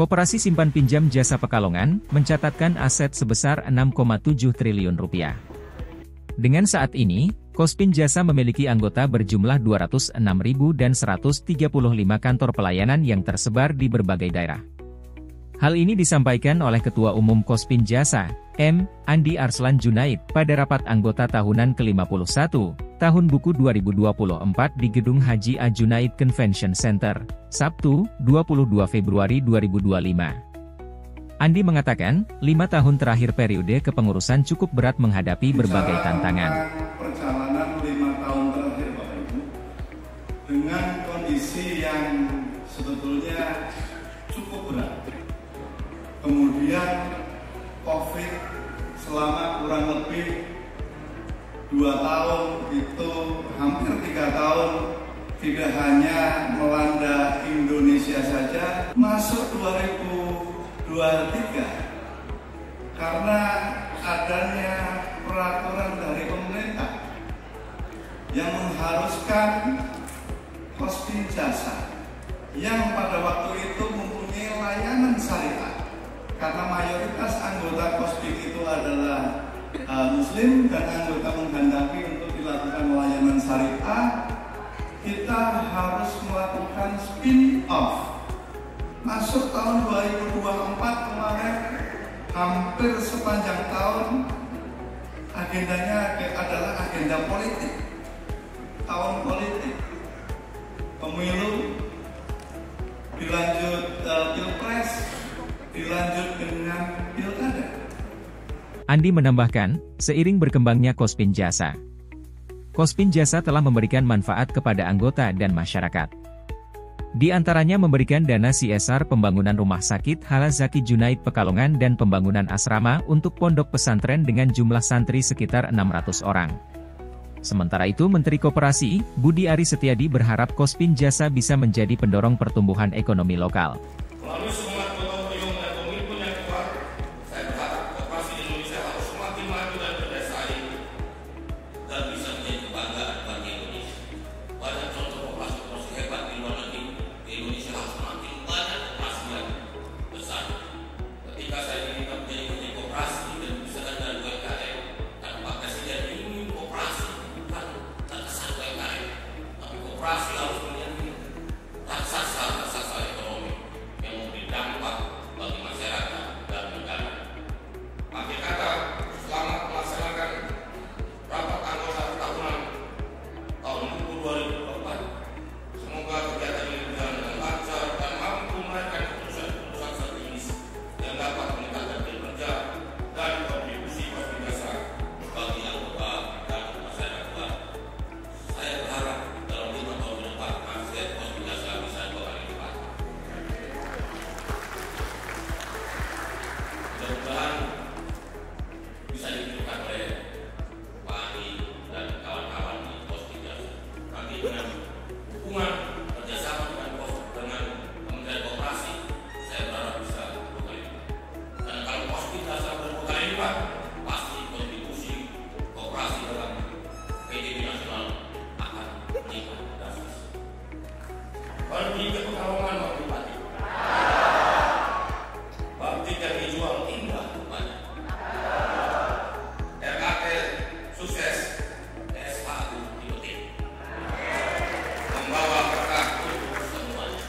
Koperasi Simpan Pinjam Jasa Pekalongan mencatatkan aset sebesar Rp6,7 triliun. Dengan saat ini, Kospin Jasa memiliki anggota berjumlah 206.000 dan 135 kantor pelayanan yang tersebar di berbagai daerah. Hal ini disampaikan oleh Ketua Umum Kospin Jasa, M. Andi Arslan Junaid, pada rapat anggota tahunan ke-51, tahun buku 2024 di Gedung Haji A. Junaid Convention Center, Sabtu, 22 Februari 2025. Andi mengatakan, 5 tahun terakhir periode kepengurusan cukup berat menghadapi berbagai tantangan. Perjalanan 5 tahun terakhir, Bapak Ibu, dengan kondisi yang sebetulnya cukup berat. Kemudian COVID selama kurang lebih 2 tahun, itu hampir 3 tahun, tidak hanya melanda Indonesia saja, masuk 2023 karena adanya peraturan dari pemerintah yang mengharuskan Kospin Jasa yang pada waktu itu mempunyai layanan syariah, karena mayoritas anggota Kospin itu adalah Muslim dan anggota menghendaki untuk dilakukan layanan syariah, kita harus melakukan spin-off. Masuk tahun 2024 kemarin, hampir sepanjang tahun agendanya adalah agenda politik, tahun politik, pemilu, dilanjut pilpres, dilanjut dengan pilkada. Andi menambahkan, seiring berkembangnya Kospin Jasa, Kospin Jasa telah memberikan manfaat kepada anggota dan masyarakat. Di antaranya memberikan dana CSR pembangunan rumah sakit Al-Zaki Junaid Pekalongan dan pembangunan asrama untuk pondok pesantren dengan jumlah santri sekitar 600 orang. Sementara itu Menteri Koperasi, Budi Aris Setiadi berharap Kospin Jasa bisa menjadi pendorong pertumbuhan ekonomi lokal. Melalui semangat gotong royong dan komitmen yang kuat, saya berharap koperasi Indonesia harus semakin maju dan bersaing dan bisa menjadi kebanggaan bagi Indonesia. Banyak contoh koperasi hebat di luar negeri, di Indonesia harus semakin banyak koperasi yang besar. Ketika saya diminta menjadi menteri koperasi dan bisa dari UMKM, dan Pak Presiden ingin koperasi bukan terkesan UMKM, tapi koperasi harus menjadi raksasa ekonomi yang memberi dampak bagi masyarakat dan negara. Akhir kata, selamat melaksanakan rapat anggota tahunan tahun 2024. Semoga kegiatan ini berjalan dengan lancar dan mampu menaikkan keputusan-keputusan strategis yang dapat meningkatkan kinerja dan kontribusi Kospin Jasa bagi anggota dan masyarakat. Saya berharap dalam 5 tahun ke depan aset Kospin Jasa bisa 2 kali lipat. Mudah-mudahan bisa ditunjukkan oleh Pak Andi dan kawan-kawan di Kospin Jasa. Nanti dengan hubungan kerjasama dengan Kementerian Koperasi, saya berharap bisa 2 kali lipat. Karena kalau Kospin Jasa ber2 kali lipat, pasti kontribusi koperasi dalam PDB nasional akan meningkat drastis. Pergi ke Pekalongan, Pak Bupati. Bakti yang dijual indah rupanya. RKT sukses, S1 dipetik. Membawa berkah untuk semuanya.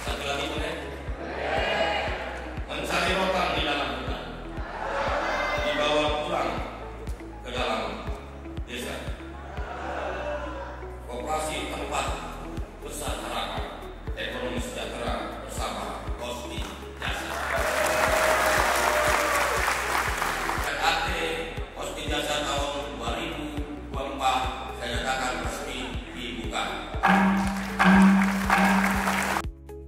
Satu lagi boleh? Mencari rotan di dalam hutan, dibawa pulang ke dalam desa. Koperasi tempat besar harapan ekonomi sejahtera bersama Kospin Jasa. RKT Kospin Jasa tahun 2024 saya nyatakan resmi dibuka.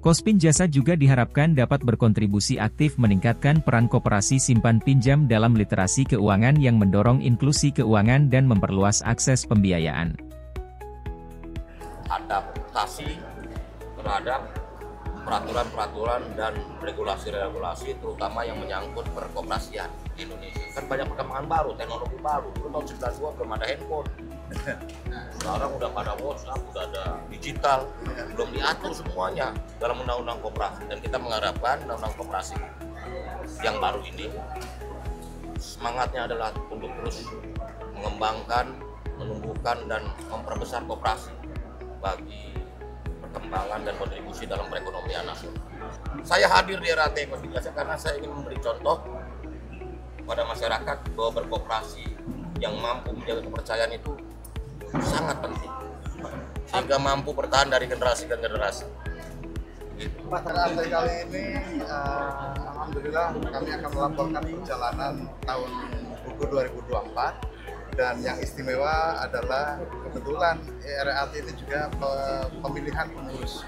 Kospin Jasa juga diharapkan dapat berkontribusi aktif meningkatkan peran koperasi simpan pinjam dalam literasi keuangan yang mendorong inklusi keuangan dan memperluas akses pembiayaan. Adaptasi terhadap peraturan-peraturan dan regulasi-regulasi terutama yang menyangkut perkoperasian di Indonesia. Kan banyak perkembangan baru, teknologi baru. Dulu tahun 92 belum ada handphone. Sekarang udah pada WhatsApp, udah ada digital, belum diatur semuanya dalam undang-undang koperasi. Dan kita mengharapkan undang-undang koperasi yang baru ini semangatnya adalah untuk terus mengembangkan, menumbuhkan dan memperbesar koperasi bagi perkembangan dan kontribusi dalam perekonomian nasional. Saya hadir di RAT Kospin Jasa karena saya ingin memberi contoh pada masyarakat bahwa berkoperasi yang mampu menjaga kepercayaan itu sangat penting sehingga mampu bertahan dari generasi ke generasi. Pada RAT kali ini, alhamdulillah kami akan melaporkan perjalanan tahun buku 2024 dan yang istimewa adalah kebetulan RAT ini juga pemilihan pengurus.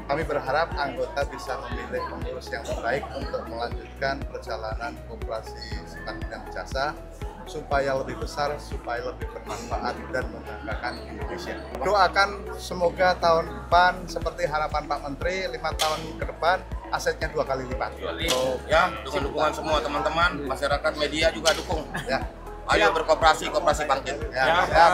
Kami berharap anggota bisa memilih pengurus yang terbaik untuk melanjutkan perjalanan koperasi Simpan Pinjam Jasa supaya lebih besar, supaya lebih bermanfaat dan membanggakan Indonesia. Doakan semoga tahun depan seperti harapan Pak Menteri, 5 tahun ke depan asetnya 2 kali lipat. Ya, dengan dukungan semua teman-teman, masyarakat, media juga dukung. Ya. Ayo berkoperasi, koperasi bangkit. Ya. Ya.